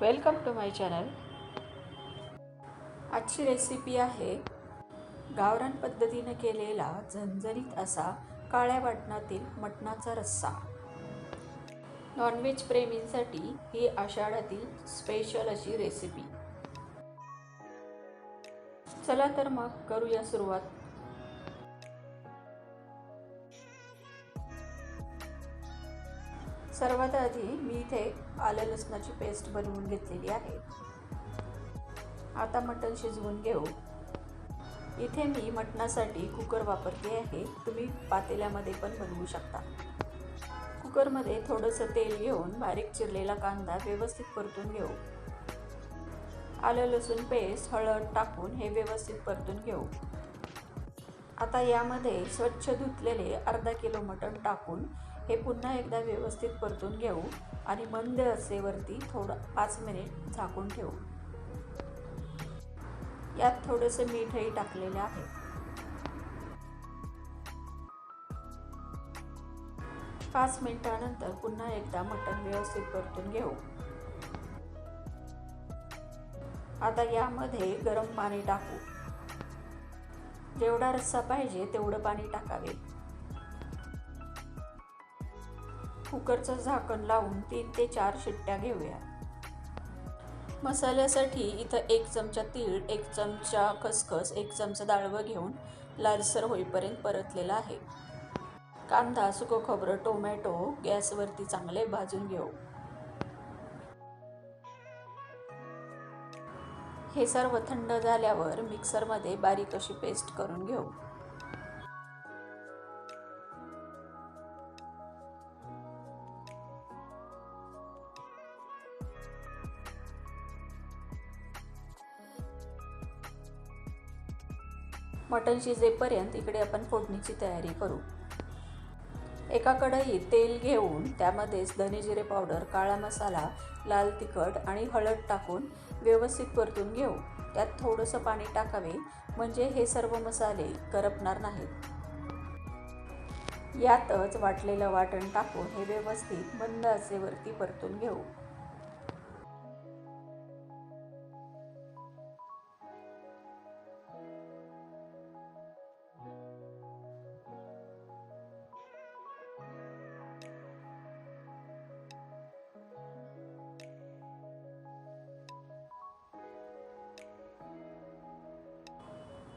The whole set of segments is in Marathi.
Welcome to my channel. आजची रेसिपी आहे गावरान पद्धतीने केलेला झणझणीत असा काळ्या वाटणातील मटणाचा रस्सा। नॉनव्हेज प्रेमींसाठी ही आषाढातील स्पेशल अशी रेसिपी। चला तर मग करूया सुरुवात। सर्वात आधी मी इथे आलं लसणाची पेस्ट बनवून घेतलेली आहे। आता मटण शिजवून घेऊ। इथे मी मटणासाठी कुकर वापरते आहे, तुम्ही पातेल्यामध्ये पण बनवू शकता। कुकरमध्ये थोडंसं तेल घेऊन बारीक चिरलेला कांदा व्यवस्थित परतून घेऊ। आलं लसूण पेस्ट, हळद टाकून हे व्यवस्थित परतून घेऊ। आता यामध्ये स्वच्छ धुतलेले अर्धा किलो मटण टाकून हे पुन्हा एकदा व्यवस्थित परतून घेऊ आणि मंद आचेवरती थोडं 5 मिनिट झाकून ठेवू। यात थोडेसे मीठही टाकलेले आहे। पाच मिनिटांनंतर पुन्हा एकदा मटण व्यवस्थित परतून घेऊ। आता यामध्ये गरम पाणी टाकू। जेवढा रस्सा पाहिजे तेवढं पाणी टाकावे। कुकरचं झाकण लावून 3 ते 4 शिट्ट्या घेऊया। मसाल्यासाठी इथं 1 चमचा तीळ, 1 चमचा खसखस, 1 चमचा डाळवं घेऊन लालसर होईपर्यंत परतलेला आहे। कांदा, सुकं खोबरं, टोमॅटो गॅसवरती चांगले भाजून घेऊ। हे सर्व थंड झाल्यावर मिक्सरमध्ये बारीक अशी पेस्ट करून घेऊ। मटण शिजेपर्यंत इकडे आपण फोडणीची तयारी करू। एका कढईत तेल घेऊन त्यामध्येच धने जिरे पावडर, काळा मसाला, लाल तिखट आणि हळद टाकून व्यवस्थित परतून घेऊ। त्यात थोडंसं पाणी टाकावे म्हणजे हे सर्व मसाले करपणार नाहीत। यातच वाटलेलं वाटण टाकून हे व्यवस्थित मंद आचेवरती परतून घेऊ।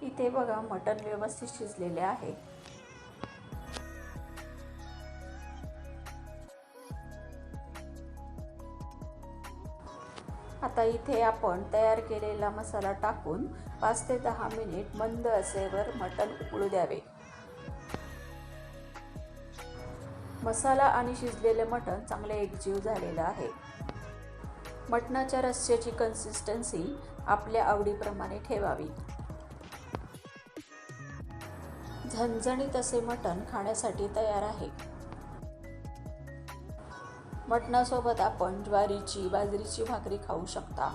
इथे बघा मटण व्यवस्थित शिजलेले आहे। आता इथे आपण तयार केलेला मसाला टाकून 5 ते 10 मिनिट मंद आचेवर मटण उकळू द्यावे। मसाला आणि शिजलेले मटण चांगले एकजीव झालेले आहे। मटणाच्या रस्स्याची कन्सिस्टन्सी आपल्या आवडीप्रमाणे ठेवावी। झणझणीत असे मटण खाण्यासाठी तयार आहे। मटणासोबत आपण ज्वारीची, बाजरीची भाकरी खाऊ शकता।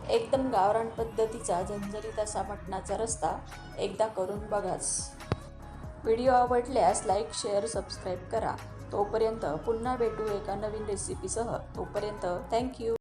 एकदम गावरान पद्धतीचा झणझणीत असा मटणाचा रस्सा एकदा करून बघाच। व्हिडिओ आवडल्यास लाईक, शेअर, सबस्क्राईब करा। तोपर्यंत पुन्हा भेटू एका नवीन रेसिपीसह। तोपर्यंत थँक्यू।